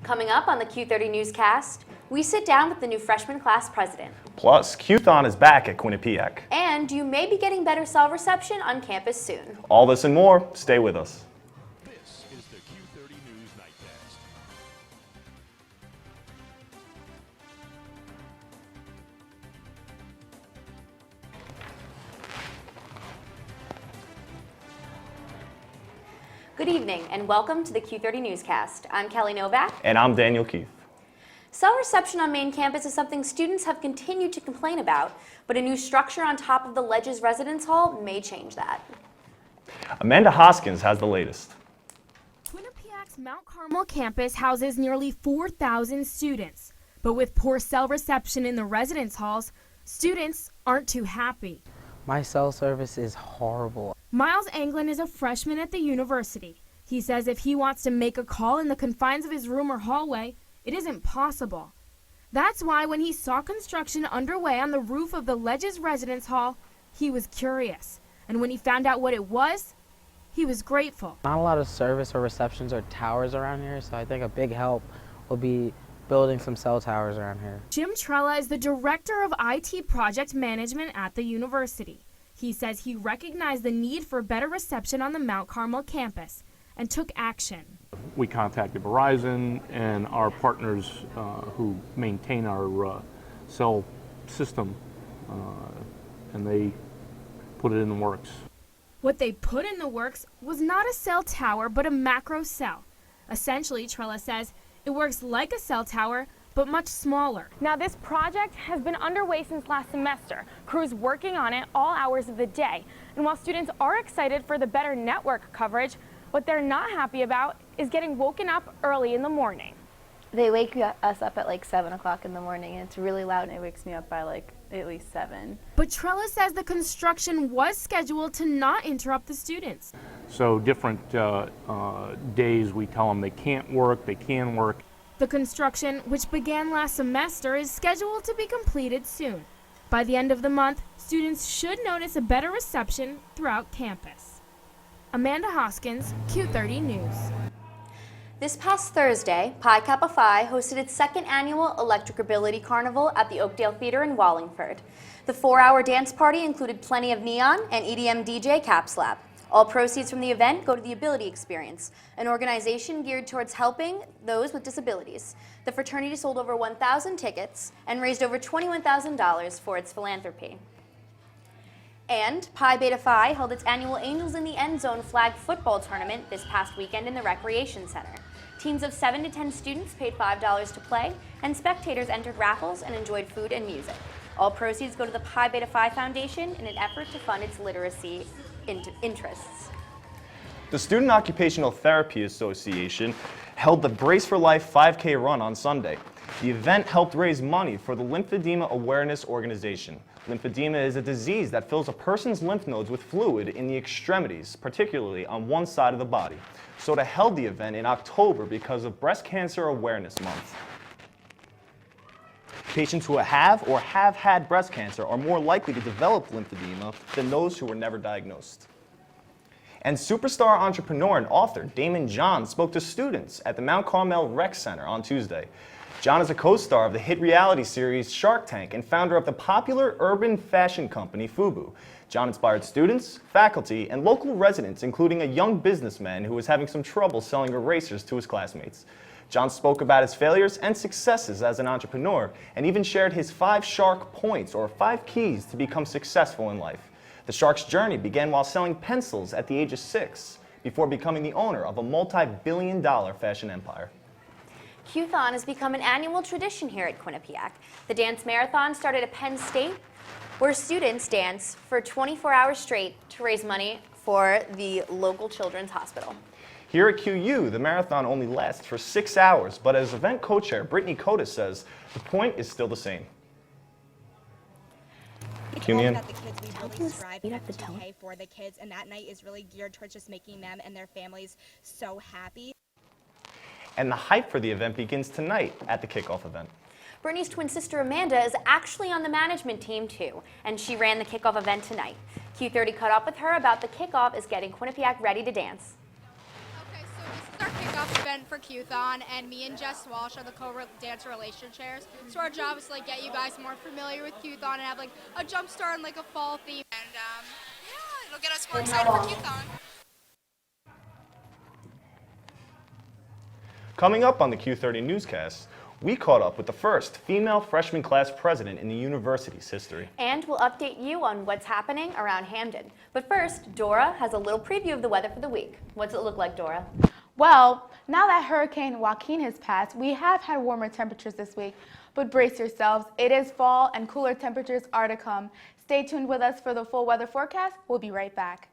Coming up on the Q30 Newscast, we sit down with the new freshman class president. Plus, Q-thon is back at Quinnipiac. And you may be getting better cell reception on campus soon. All this and more, stay with us. This is the Q30 News Nightcast. Good evening and welcome to the Q30 Newscast. I'm Kelly Novak. And I'm Daniel Keith. Cell reception on main campus is something students have continued to complain about, but a new structure on top of the Ledges Residence Hall may change that. Amanda Hoskins has the latest. Quinnipiac's Mount Carmel campus houses nearly 4,000 students, but with poor cell reception in the residence halls, students aren't too happy. My cell service is horrible. Miles Anglin is a freshman at the university. He says if he wants to make a call in the confines of his room or hallway, it isn't possible. That's why when he saw construction underway on the roof of the Ledges Residence Hall, he was curious. And when he found out what it was, he was grateful. Not a lot of service or receptions or towers around here, so I think a big help will be building some cell towers around here. Jim Trella is the director of IT project management at the university. He says he recognized the need for better reception on the Mount Carmel campus and took action. We contacted Verizon and our partners who maintain our cell system, and they put it in the works. What they put in the works was not a cell tower, but a macro cell. Essentially, Trella says, it works like a cell tower, but much smaller. Now, this project has been underway since last semester. Crews working on it all hours of the day. And while students are excited for the better network coverage, what they're not happy about is getting woken up early in the morning. They wake us up at like 7 o'clock in the morning, and it's really loud, and it wakes me up by like at least 7. But Trella says the construction was scheduled to not interrupt the students. So different days we tell them they can't work, they can work. The construction, which began last semester, is scheduled to be completed soon. By the end of the month, students should notice a better reception throughout campus. Amanda Hoskins, Q30 News. This past Thursday, Pi Kappa Phi hosted its second annual Electric Ability Carnival at the Oakdale Theater in Wallingford. The 4-hour dance party included plenty of neon and EDM DJ Cap Slap. All proceeds from the event go to the Ability Experience, an organization geared towards helping those with disabilities. The fraternity sold over 1,000 tickets and raised over $21,000 for its philanthropy. And Pi Beta Phi held its annual Angels in the End Zone flag football tournament this past weekend in the Recreation Center. Teams of 7 to 10 students paid $5 to play, and spectators entered raffles and enjoyed food and music. All proceeds go to the Pi Beta Phi Foundation in an effort to fund its literacy interests. The Student Occupational Therapy Association held the Brace for Life 5K run on Sunday. The event helped raise money for the Lymphedema Awareness Organization. Lymphedema is a disease that fills a person's lymph nodes with fluid in the extremities, particularly on one side of the body. SOTA held the event in October because of Breast Cancer Awareness Month. Patients who have or have had breast cancer are more likely to develop lymphedema than those who were never diagnosed. And superstar entrepreneur and author Daymond John spoke to students at the Mount Carmel Rec Center on Tuesday. John is a co-star of the hit reality series Shark Tank and founder of the popular urban fashion company FUBU. John inspired students, faculty, and local residents, including a young businessman who was having some trouble selling erasers to his classmates. John spoke about his failures and successes as an entrepreneur and even shared his 5 Shark points, or 5 keys to become successful in life. The Shark's journey began while selling pencils at the age of 6, before becoming the owner of a multi-billion-dollar fashion empire. Q-thon has become an annual tradition here at Quinnipiac. The dance marathon started at Penn State, where students dance for 24 hours straight to raise money for the local children's hospital. Here at QU, the marathon only lasts for 6 hours, but as event co-chair Brittany Cotis says, the point is still the same. That the kids, we really strive to pay for the kids, and that night is really geared towards just making them and their families so happy. And the hype for the event begins tonight at the kickoff event. Brittany's twin sister Amanda is actually on the management team too, and she ran the kickoff event tonight. Q30 caught up with her about the kickoff is getting Quinnipiac ready to dance. Okay, so this is our kickoff. kickoff event for Q-thon, and me and Jess Walsh are the co-dancer relation chairs. So our job is to get you guys more familiar with Q-thon and have a jump start and a fall theme. And yeah, it'll get us more excited for Q-thon. Coming up on the Q30 Newscast, we caught up with the first female freshman class president in the university's history. And we'll update you on what's happening around Hamden. But first, Dora has a little preview of the weather for the week. What's it look like, Dora? Well, now that Hurricane Joaquin has passed, we have had warmer temperatures this week. But brace yourselves, it is fall and cooler temperatures are to come. Stay tuned with us for the full weather forecast. We'll be right back.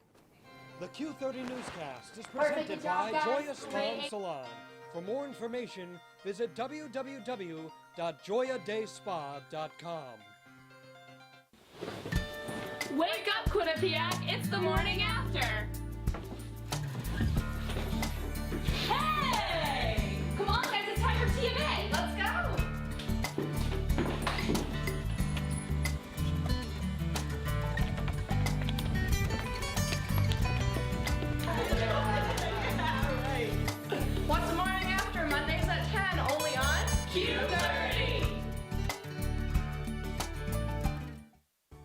The Q30 Newscast is presented by Joya Spa Salon. For more information, visit www.joyadayspa.com. Wake up, Quinnipiac! It's the morning after! Hey! Come on, guys, it's time for TMA! Let's go! What's the morning after? Mondays at 10, only on Q30!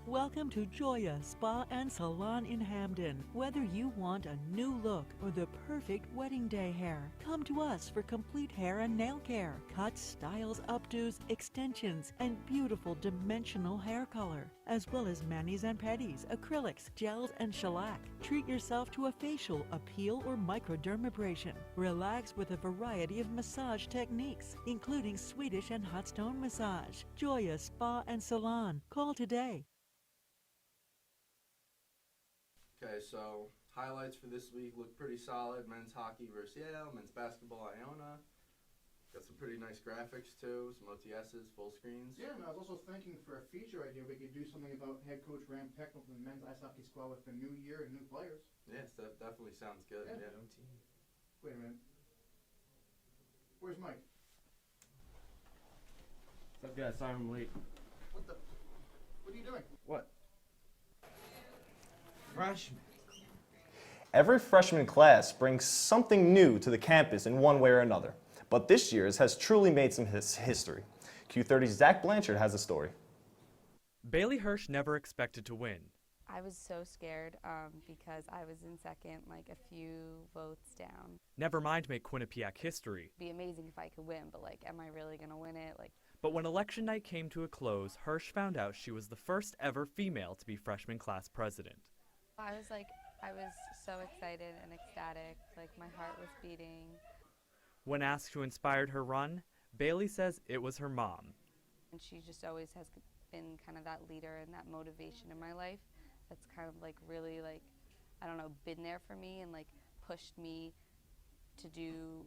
Welcome to Joya Spa and Salon in Hamden. Whether you want a new look or the perfect wedding day hair, come to us for complete hair and nail care, cuts, styles, updos, extensions, and beautiful dimensional hair color, as well as manis and pedis, acrylics, gels, and shellac. Treat yourself to a facial, a peel, or microdermabrasion. Relax with a variety of massage techniques, including Swedish and hot stone massage. Joya Spa and Salon. Call today. Okay, so highlights for this week look pretty solid. Men's hockey versus Yale, men's basketball Iona. Got some pretty nice graphics too, some OTSs, full screens. Yeah, and I was also thinking for a feature idea, we could do something about head coach Ram Pecknell from the men's ice hockey squad with the new year and new players. Yes, that definitely sounds good. Yeah. Wait a minute. Where's Mike? What's up, guys? Sorry I'm late. What are you doing? What? Freshman. Every freshman class brings something new to the campus in one way or another. But this year's has truly made some history. Q30's Zach Blanchard has a story. Bailey Hersh never expected to win. I was so scared because I was in second, a few votes down. Never mind make Quinnipiac history. It'd be amazing if I could win, but am I really going to win it? But when election night came to a close, Hersh found out she was the first ever female to be freshman class president. I was so excited and ecstatic, my heart was beating. When asked who inspired her run, Bailey says it was her mom. And she just always has been kind of that leader and that motivation in my life that's kind of really I don't know, been there for me and pushed me to do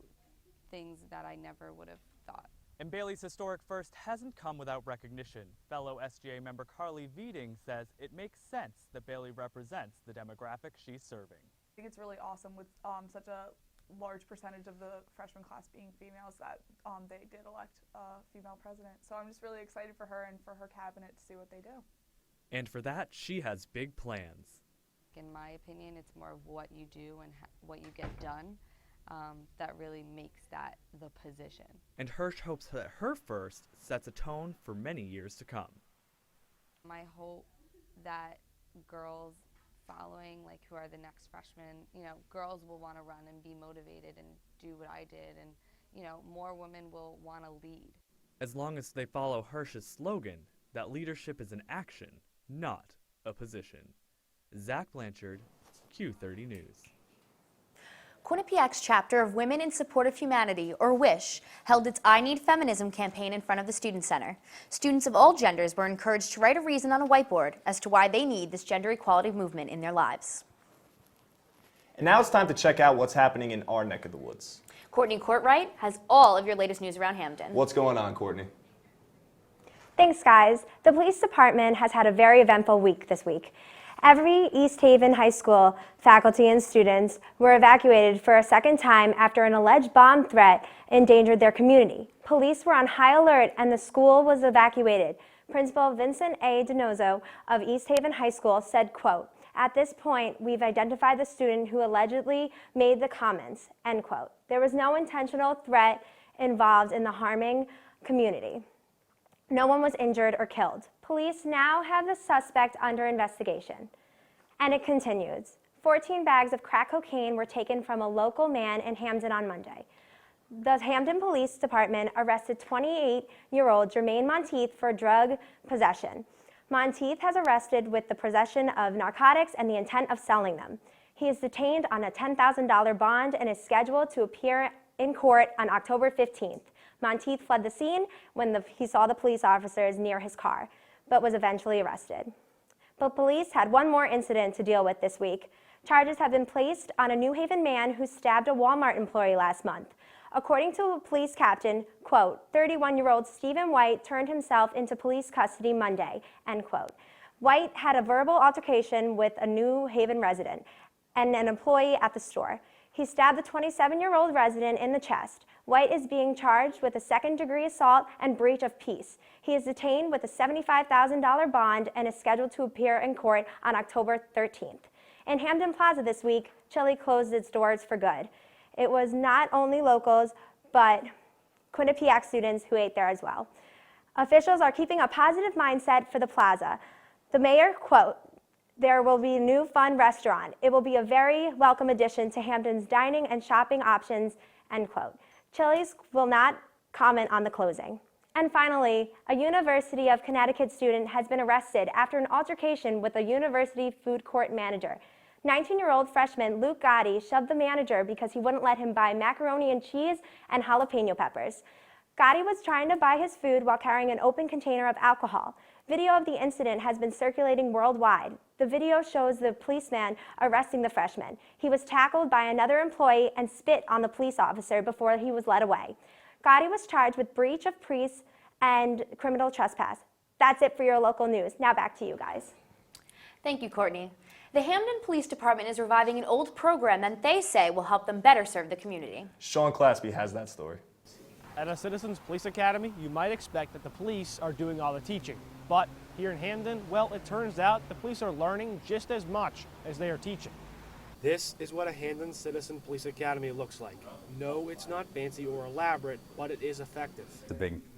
things that I never would have thought. And Bailey's historic first hasn't come without recognition. Fellow SGA member Carly Vieding says it makes sense that Bailey represents the demographic she's serving. I think it's really awesome with such a large percentage of the freshman class being females that they did elect a female president. So I'm just really excited for her and for her cabinet to see what they do. And for that, she has big plans. In my opinion, it's more of what you do and what you get done. That really makes that the position. And Hersh hopes that her first sets a tone for many years to come. I hope that girls following, who are the next freshmen, girls will want to run and be motivated and do what I did, and, more women will want to lead. As long as they follow Hersh's slogan, that leadership is an action, not a position. Zach Blanchard, Q30 News. Quinnipiac's chapter of Women in Support of Humanity, or WISH, held its I Need Feminism campaign in front of the Student Center. Students of all genders were encouraged to write a reason on a whiteboard as to why they need this gender equality movement in their lives. And now it's time to check out what's happening in our neck of the woods. Courtney Courtwright has all of your latest news around Hamden. What's going on, Courtney? Thanks, guys. The police department has had a very eventful week this week. Every East Haven High School faculty and students were evacuated for a second time after an alleged bomb threat endangered their community. Police were on high alert and the school was evacuated. Principal Vincent A. Donoso of East Haven High School said, quote, At this point, we've identified the student who allegedly made the comments, end quote. There was no intentional threat involved in the harming community. No one was injured or killed. Police now have the suspect under investigation. And it continues. 14 bags of crack cocaine were taken from a local man in Hamden on Monday. The Hamden Police Department arrested 28-year-old Jermaine Monteith for drug possession. Monteith has arrested with the possession of narcotics and the intent of selling them. He is detained on a $10,000 bond and is scheduled to appear in court on October 15th. Monteith fled the scene when he saw the police officers near his car, but was eventually arrested. But police had one more incident to deal with this week. Charges have been placed on a New Haven man who stabbed a Walmart employee last month. According to a police captain, quote, 31-year-old Stephen White turned himself into police custody Monday, end quote. White had a verbal altercation with a New Haven resident and an employee at the store. He stabbed the 27-year-old resident in the chest. White is being charged with a second-degree assault and breach of peace. He is detained with a $75,000 bond and is scheduled to appear in court on October 13th. In Hamden Plaza this week, Chili closed its doors for good. It was not only locals, but Quinnipiac students who ate there as well. Officials are keeping a positive mindset for the plaza. The mayor, quote, there will be a new fun restaurant. It will be a very welcome addition to Hamden's dining and shopping options, end quote. Chili's will not comment on the closing. And finally, a University of Connecticut student has been arrested after an altercation with a university food court manager. 19-year-old freshman Luke Gotti shoved the manager because he wouldn't let him buy macaroni and cheese and jalapeno peppers. Gotti was trying to buy his food while carrying an open container of alcohol. Video of the incident has been circulating worldwide. The video shows the policeman arresting the freshman. He was tackled by another employee and spit on the police officer before he was led away. Gotti was charged with breach of peace and criminal trespass. That's it for your local news. Now back to you guys. Thank you, Courtney. The Hamden Police Department is reviving an old program that they say will help them better serve the community. Sean Claspy has that story. At a Citizens Police Academy, you might expect that the police are doing all the teaching. But here in Hamden, well, it turns out the police are learning just as much as they are teaching. This is what a Hamden Citizen Police Academy looks like. No, it's not fancy or elaborate, but it is effective. It's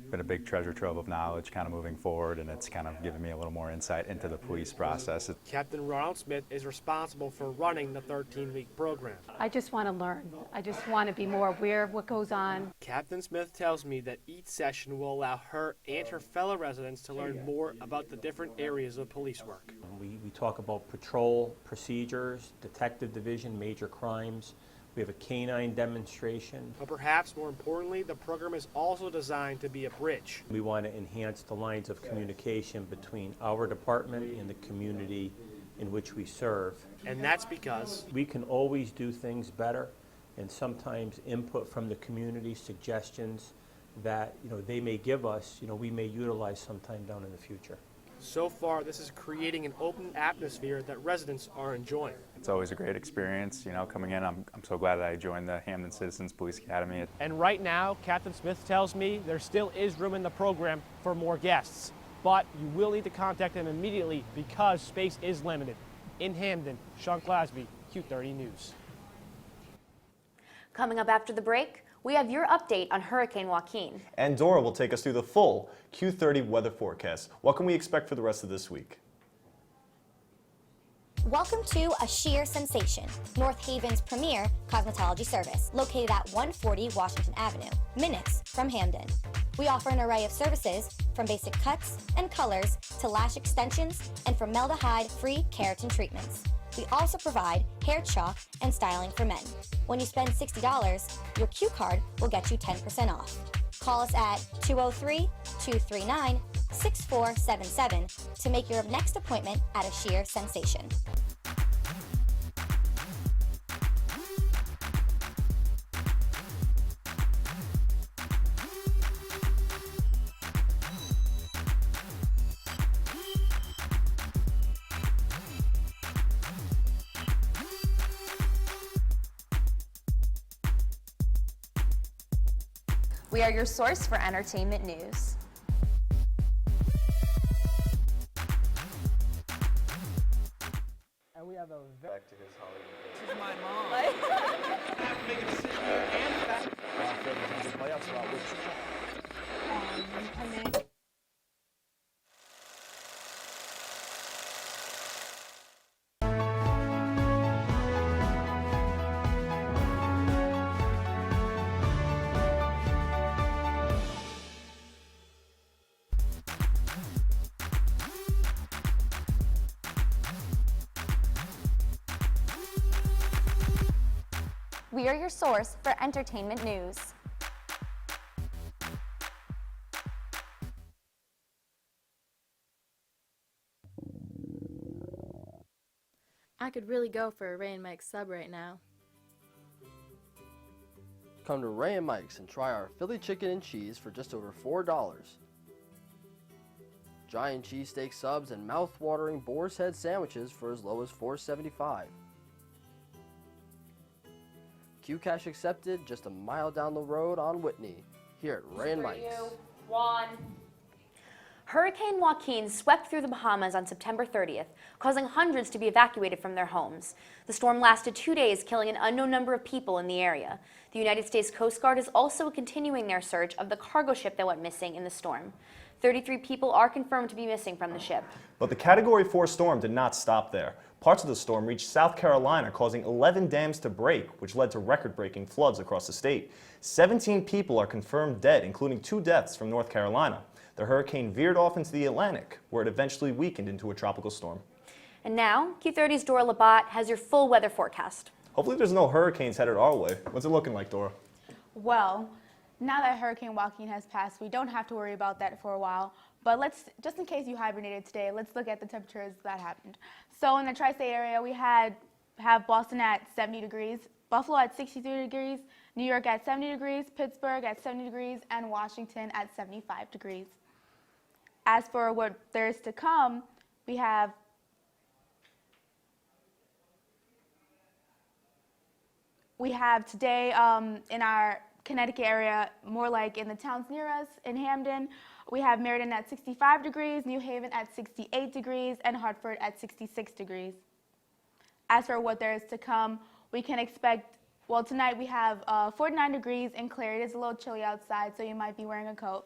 been a big treasure trove of knowledge kind of moving forward, and it's kind of given me a little more insight into the police process. Captain Ronald Smith is responsible for running the 13-week program. I just want to learn. I just want to be more aware of what goes on. Captain Smith tells me that each session will allow her and her fellow residents to learn more about the different areas of police work. We talk about patrol procedures, detective division, major crimes. We have a canine demonstration. But perhaps more importantly, the program is also designed to be a bridge. We want to enhance the lines of communication between our department and the community in which we serve. And that's because we can always do things better, and sometimes input from the community, suggestions that they may give us, we may utilize sometime down in the future. So far, this is creating an open atmosphere that residents are enjoying. It's always a great experience, coming in. I'm so glad that I joined the Hamden Citizens Police Academy. And right now, Captain Smith tells me there still is room in the program for more guests. But you will need to contact them immediately because space is limited. In Hamden, Sean Clasby, Q30 News. Coming up after the break, we have your update on Hurricane Joaquin. And Dora will take us through the full Q30 weather forecast. What can we expect for the rest of this week? Welcome to A Sheer Sensation, North Haven's premier cosmetology service, located at 140 Washington Avenue, minutes from Hamden. We offer an array of services, from basic cuts and colors to lash extensions and formaldehyde-free keratin treatments. We also provide hair chalk and styling for men. When you spend $60, your Q card will get you 10% off. Call us at 203-239-6477 to make your next appointment at A Sheer Sensation. We are your source for entertainment news. And we have a Back to his Hollywood. This is my mom. Make him sit here and back. We are your source for entertainment news. I could really go for a Ray and Mike's sub right now. Come to Ray and Mike's and try our Philly chicken and cheese for just over $4. Giant cheesesteak subs and mouth-watering boar's head sandwiches for as low as $4.75. Q-Cash accepted just a mile down the road on Whitney, here at Ray and Mike's. Hurricane Joaquin swept through the Bahamas on September 30th, causing hundreds to be evacuated from their homes. The storm lasted 2 days, killing an unknown number of people in the area. The United States Coast Guard is also continuing their search of the cargo ship that went missing in the storm. 33 people are confirmed to be missing from the ship. But the Category 4 storm did not stop there. Parts of the storm reached South Carolina, causing 11 dams to break, which led to record-breaking floods across the state. 17 people are confirmed dead, including 2 deaths from North Carolina. The hurricane veered off into the Atlantic, where it eventually weakened into a tropical storm. And now, Q30's Dora Labat has your full weather forecast. Hopefully there's no hurricanes headed our way. What's it looking like, Dora? Well, now that Hurricane Joaquin has passed, we don't have to worry about that for a while. But just in case you hibernated today, let's look at the temperatures that happened. So in the tri-state area, we have Boston at 70 degrees, Buffalo at 63 degrees, New York at 70 degrees, Pittsburgh at 70 degrees, and Washington at 75 degrees. As for what there is to come, we have today in our Connecticut area, more like in the towns near us, in Hamden, we have Meriden at 65 degrees, New Haven at 68 degrees, and Hartford at 66 degrees. As for what there is to come, we can expect, well, tonight we have 49 degrees in Clare. It is a little chilly outside, so you might be wearing a coat.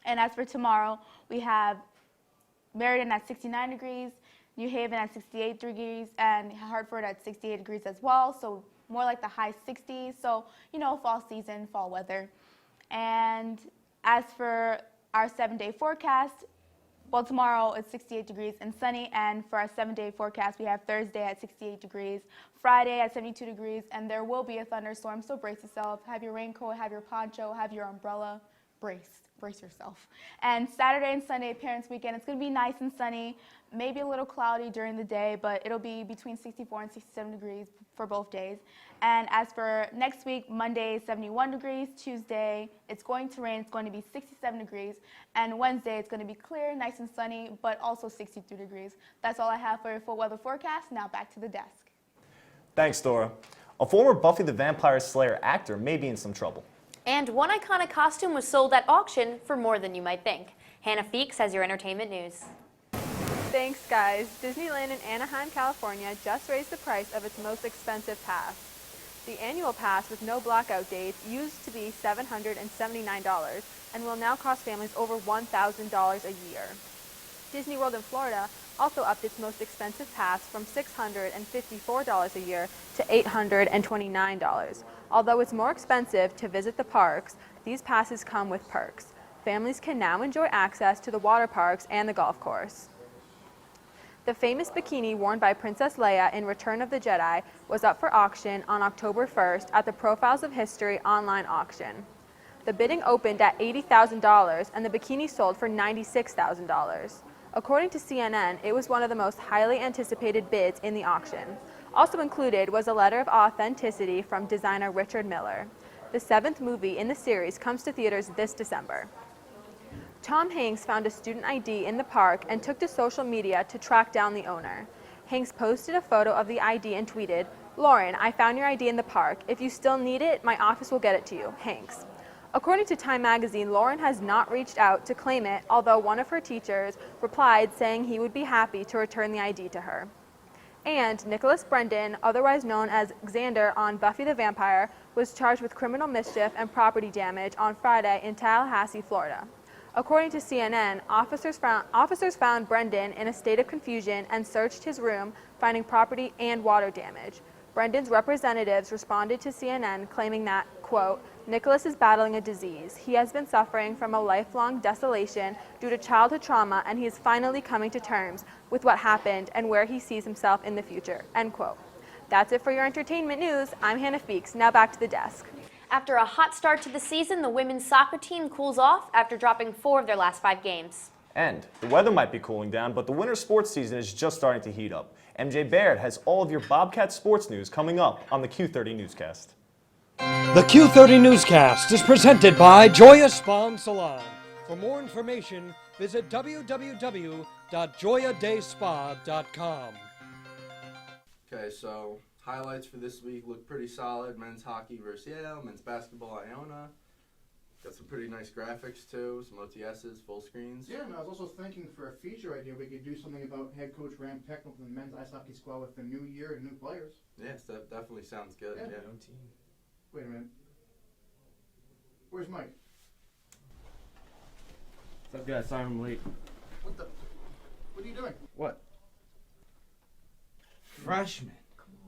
And as for tomorrow, we have Meriden at 69 degrees, New Haven at 68 degrees, and Hartford at 68 degrees as well, so more like the high 60s, so, you know, fall season, fall weather. And as for our 7-day forecast, well, tomorrow it's 68 degrees and sunny, and for our 7-day forecast, we have Thursday at 68 degrees, Friday at 72 degrees, and there will be a thunderstorm, so brace yourself. Have your raincoat, have your poncho, have your umbrella. Brace yourself. And Saturday and Sunday, Parents' Weekend, it's going to be nice and sunny, maybe a little cloudy during the day, but it'll be between 64 and 67 degrees for both days. And as for next week, Monday, 71 degrees, Tuesday, it's going to rain, it's going to be 67 degrees, and Wednesday, it's going to be clear, nice and sunny, but also 63 degrees. That's all I have for your full weather forecast. Now back to the desk. Thanks, Dora. A former Buffy the Vampire Slayer actor may be in some trouble. And one iconic costume was sold at auction for more than you might think. Hannah Feeks has your entertainment news. Thanks, guys. Disneyland in Anaheim, California just raised the price of its most expensive pass. The annual pass with no blackout dates used to be $779 and will now cost families over $1,000 a year. Disney World in Florida also upped its most expensive pass from $654 a year to $829. Although it's more expensive to visit the parks, these passes come with perks. Families can now enjoy access to the water parks and the golf course. The famous bikini worn by Princess Leia in Return of the Jedi was up for auction on October 1st at the Profiles of History online auction. The bidding opened at $80,000 and the bikini sold for $96,000. According to CNN, it was one of the most highly anticipated bids in the auction. Also included was a letter of authenticity from designer Richard Miller. The 7th movie in the series comes to theaters this December. Tom Hanks found a student ID in the park and took to social media to track down the owner. Hanks posted a photo of the ID and tweeted, "Lauren, I found your ID in the park. If you still need it, my office will get it to you. Hanks." According to Time magazine, Lauren has not reached out to claim it, although one of her teachers replied saying he would be happy to return the ID to her. And Nicholas Brendan, otherwise known as Xander on Buffy the Vampire, was charged with criminal mischief and property damage on Friday in Tallahassee, Florida. According to CNN, officers found Brendan in a state of confusion and searched his room, finding property and water damage. Brendan's representatives responded to CNN claiming that, quote, Nicholas is battling a disease. He has been suffering from a lifelong desolation due to childhood trauma, and he is finally coming to terms with what happened and where he sees himself in the future, end quote. That's it for your entertainment news. I'm Hannah Feeks. Now back to the desk. After a hot start to the season, the women's soccer team cools off after dropping 4 of their last 5 games. And the weather might be cooling down, but the winter sports season is just starting to heat up. MJ Baird has all of your Bobcat sports news coming up on the Q30 Newscast. The Q30 Newscast is presented by Joya Spa and Salon. For more information, visit www.joyadayspa.com. Okay, so highlights for this week look pretty solid. Men's hockey versus Yale, men's basketball Iona. Got some pretty nice graphics too, some OTSs, full screens. Yeah, and I was also thinking for a feature idea, we could do something about head coach Rand Pecknell from the men's ice hockey squad with the new year and new players. Yes, that definitely sounds good. Yeah. Wait a minute. Where's Mike? What's up, guys? Sorry I'm late. What are you doing? What? Freshman.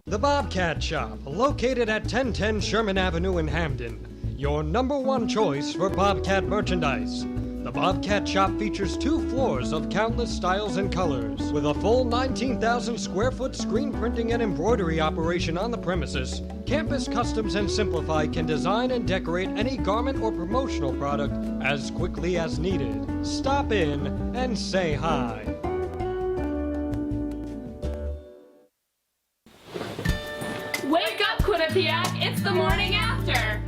The Bobcat Shop, located at 1010 Sherman Avenue in Hamden. Your #1 choice for Bobcat merchandise. The Bobcat Shop features 2 floors of countless styles and colors. With a full 19,000 square foot screen printing and embroidery operation on the premises, Campus Customs and Simplify can design and decorate any garment or promotional product as quickly as needed. Stop in and say hi. Wake up, Quinnipiac! It's the morning after!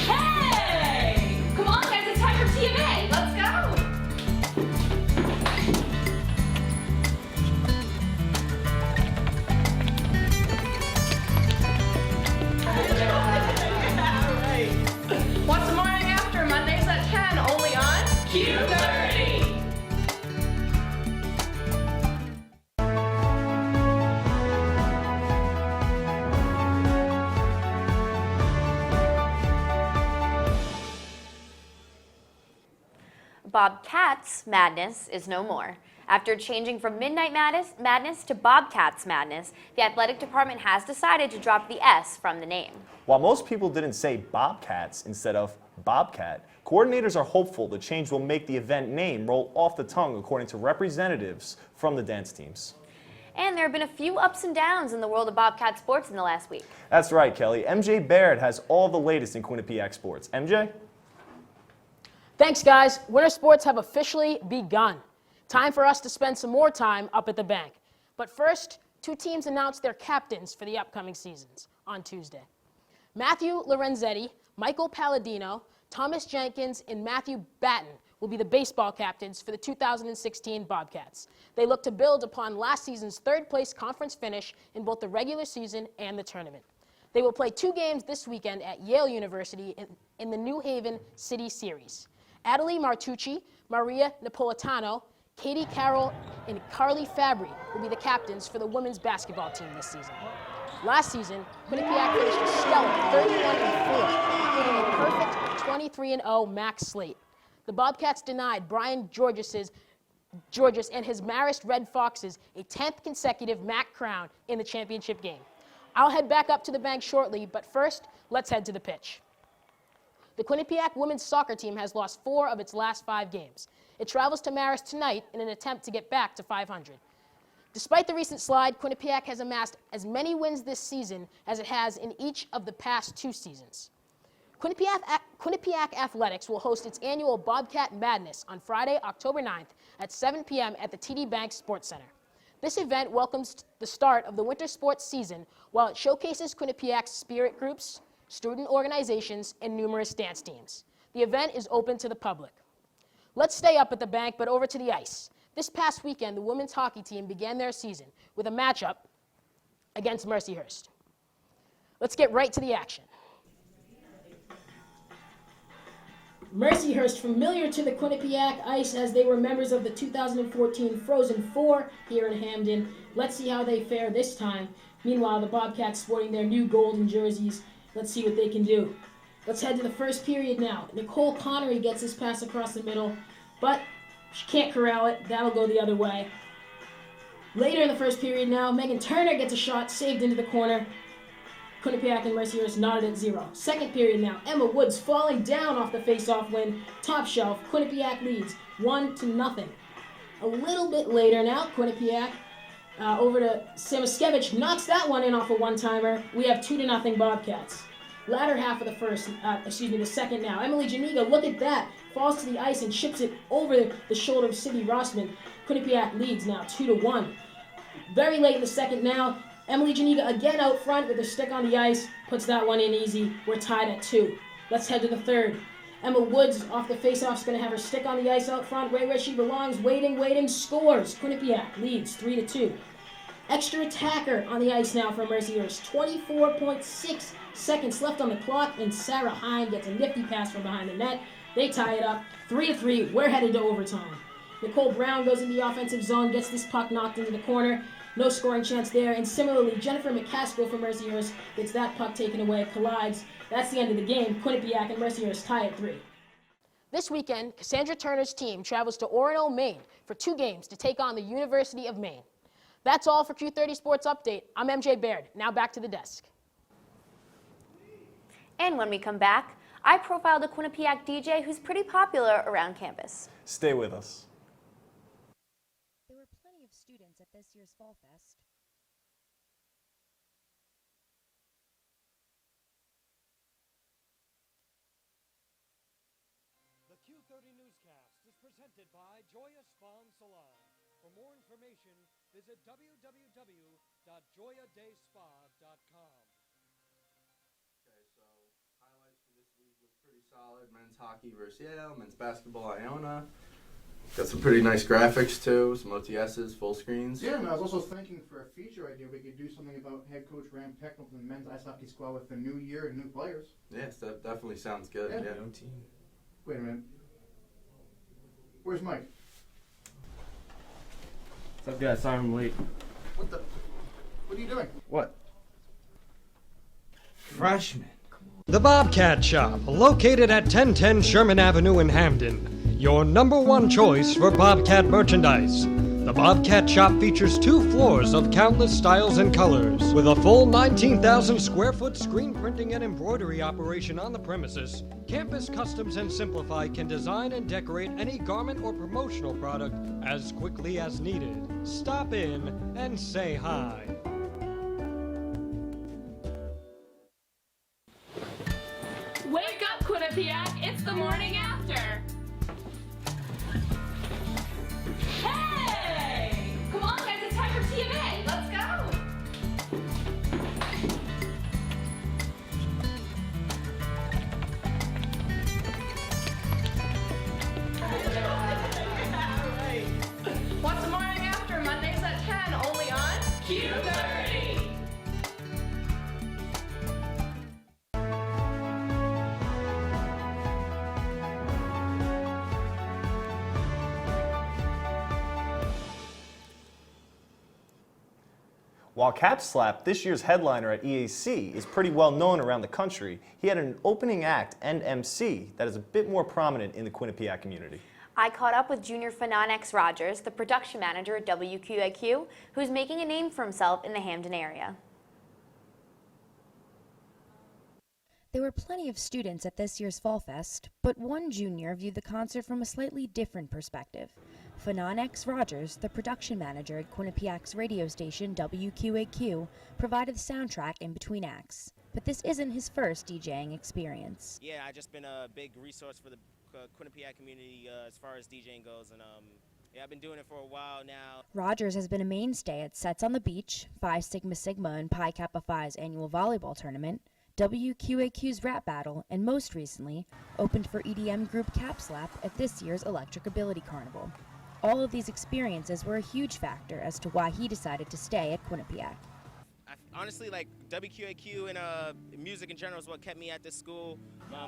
Hey! Come on, guys, it's time for TMA! Let's go! What's the morning after? Mondays at 10, only on Q30! Bobcats Madness is no more. After changing from Midnight Madness to Bobcats Madness, the athletic department has decided to drop the S from the name. While most people didn't say Bobcats instead of Bobcat, coordinators are hopeful the change will make the event name roll off the tongue, according to representatives from the dance teams. And there have been a few ups and downs in the world of Bobcat sports in the last week. That's right, Kelly. MJ Baird has all the latest in Quinnipiac sports. MJ? Thanks, guys. Winter sports have officially begun. Time for us to spend some more time up at the bank. But first, 2 teams announced their captains for the upcoming seasons on Tuesday. Matthew Lorenzetti, Michael Palladino, Thomas Jenkins, and Matthew Batten will be the baseball captains for the 2016 Bobcats. They look to build upon last season's 3rd-place conference finish in both the regular season and the tournament. They will play 2 games this weekend at Yale University in the New Haven City Series. Adelie Martucci, Maria Napolitano, Katie Carroll, and Carly Fabry will be the captains for the women's basketball team this season. Last season, Quinnipiac finished a stellar 31-4, including a perfect 23-0 MAC slate. The Bobcats denied Brian Georges and his Marist Red Foxes a 10th consecutive MAC crown in the championship game. I'll head back up to the bank shortly, but first, let's head to the pitch. The Quinnipiac women's soccer team has lost 4 of its last 5 games. It travels to Marist tonight in an attempt to get back to 500. Despite the recent slide, Quinnipiac has amassed as many wins this season as it has in each of the past 2 seasons. Quinnipiac Athletics will host its annual Bobcat Madness on Friday, October 9th at 7 p.m. at the TD Bank Sports Center. This event welcomes the start of the winter sports season while it showcases Quinnipiac's spirit groups, student organizations, and numerous dance teams. The event is open to the public. Let's stay up at the bank, but over to the ice. This past weekend, the women's hockey team began their season with a matchup against Mercyhurst. Let's get right to the action. Mercyhurst, familiar to the Quinnipiac ice as they were members of the 2014 Frozen Four here in Hamden. Let's see how they fare this time. Meanwhile, the Bobcats sporting their new golden jerseys. Let's see what they can do. Let's head to the first period now. Nicole Connery gets this pass across the middle, but she can't corral it. That'll go the other way. Later in the first period now, Megan Turner gets a shot saved into the corner. Quinnipiac and Mercyhurst knotted at 0. Second period now, Emma Woods falling down off the face-off win. Top shelf, Quinnipiac leads 1-0. A little bit later now, Quinnipiac over to Samaskevich, knocks that one in off a one-timer. We have 2-0 Bobcats. Latter half of the second now. Emily Janiga, look at that, falls to the ice and chips it over the shoulder of Sydney Rossman. Quinnipiac leads now 2-1. Very late in the second now, Emily Janiga again out front with her stick on the ice, puts that one in easy. We're tied at 2. Let's head to the third. Emma Woods off the faceoff is going to have her stick on the ice out front, right where she belongs, waiting, scores. Quinnipiac leads 3-2. Extra attacker on the ice now for Mercyhurst. 24.6 seconds left on the clock, and Sarah Hine gets a nifty pass from behind the net. They tie it up 3-3. We're headed to overtime. Nicole Brown goes in the offensive zone, gets this puck knocked into the corner. No scoring chance there. And similarly, Jennifer McCaskill from Mercyhurst gets that puck taken away, collides. That's the end of the game. Quinnipiac and Mercyhurst tie at 3. This weekend, Cassandra Turner's team travels to Orono, Maine for 2 games to take on the University of Maine. That's all for Q30 Sports Update. I'm MJ Baird. Now back to the desk. And when we come back, I profiled a Quinnipiac DJ who's pretty popular around campus. Stay with us. There were plenty of students at this year's Fall Fest. The Q30 Newscast is presented by Joya Spa and Salon. For more information, visit www.joyadayspa.com. Okay, so highlights for this week look pretty solid. Men's hockey versus Yale, men's basketball Iona. Got some pretty nice graphics too, some OTSs, full screens. Yeah, and I was also thinking for a feature idea, we could do something about head coach Rand Pecknell from the men's ice hockey squad with the new year and new players. Yes, that definitely sounds good. Yeah. Yeah. No team. Wait a minute. Where's Mike? What's up, guys? Sorry I'm late. What are you doing? What? Freshman. The Bobcat Shop, located at 1010 Sherman Avenue in Hamden. Your #1 choice for Bobcat merchandise. The Bobcat Shop features 2 floors of countless styles and colors. With a full 19,000 square foot screen printing and embroidery operation on the premises, Campus Customs and Simplify can design and decorate any garment or promotional product as quickly as needed. Stop in and say hi. Wake up, Quinnipiac! It's the morning after! Hey! Come on, guys, it's time for TMA! Let's go! What's the morning after? Mondays at 10, only on Q30! While Cap Slap, this year's headliner at EAC, is pretty well known around the country, he had an opening act and MC that is a bit more prominent in the Quinnipiac community. I caught up with junior Phenonex Rogers, the production manager at WQAQ, who's making a name for himself in the Hamden area. There were plenty of students at this year's Fall Fest, but one junior viewed the concert from a slightly different perspective. Phenonex Rogers, the production manager at Quinnipiac's radio station WQAQ, provided the soundtrack in between acts. But this isn't his first DJing experience. Yeah, I've just been a big resource for the Quinnipiac community as far as DJing goes, and yeah, I've been doing it for a while now. Rogers has been a mainstay at Sets on the Beach, Phi Sigma Sigma and Pi Kappa Phi's annual volleyball tournament, WQAQ's rap battle, and most recently, opened for EDM group Cap Slap at this year's Electric Ability Carnival. All of these experiences were a huge factor as to why he decided to stay at Quinnipiac. Honestly, like WQAQ and music in general is what kept me at this school.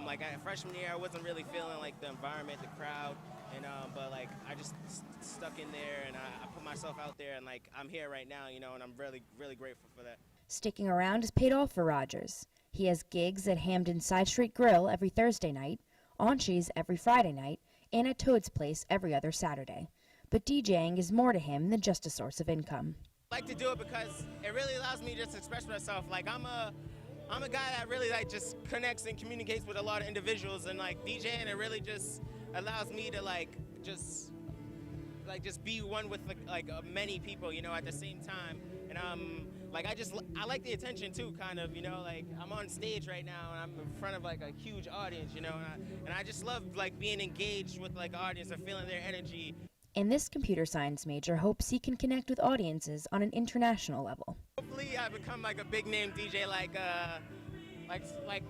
Like freshman year, I wasn't really feeling like the environment, the crowd, and but like I just stuck in there and I put myself out there, and like I'm here right now, you know, and I'm really, really grateful for that. Sticking around has paid off for Rogers. He has gigs at Hamden's Side Street Grill every Thursday night, Aunchy's every Friday night, and at Toad's Place every other Saturday. But DJing is more to him than just a source of income. I like to do it because it really allows me to just express myself. Like I'm a guy that really like just connects and communicates with a lot of individuals, and like DJing, it really just allows me to just be one with like many people, you know, at the same time. And like I like the attention too, kind of, you know, like I'm on stage right now and I'm in front of like a huge audience, you know, and I just love like being engaged with like audience and feeling their energy. And this computer science major hopes he can connect with audiences on an international level. Hopefully I become like a big name DJ like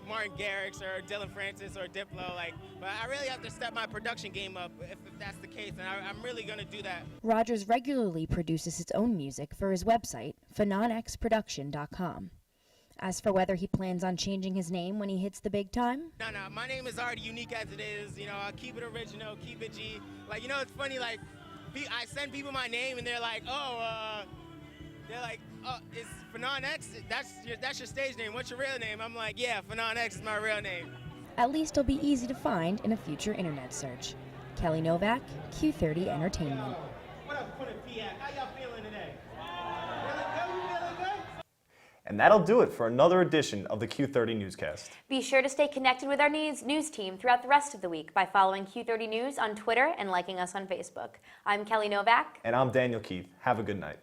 Martin Garrix or Dylan Francis or Diplo, but I really have to step my production game up if that's the case, and I'm really going to do that. Rogers regularly produces his own music for his website, fanonxproduction.com. As for whether he plans on changing his name when he hits the big time? No, my name is already unique as it is, you know, I'll keep it original, keep it G. Like, you know, it's funny, like, I send people my name and they're like, oh, is Fanon X? That's your stage name. What's your real name? I'm like, yeah, Fanon X is my real name. At least it'll be easy to find in a future internet search. Kelly Novak, Q30 Entertainment. What up, Quinnipiac? How y'all feeling today? Feeling good? And that'll do it for another edition of the Q30 Newscast. Be sure to stay connected with our news team throughout the rest of the week by following Q30 News on Twitter and liking us on Facebook. I'm Kelly Novak. And I'm Daniel Keith. Have a good night.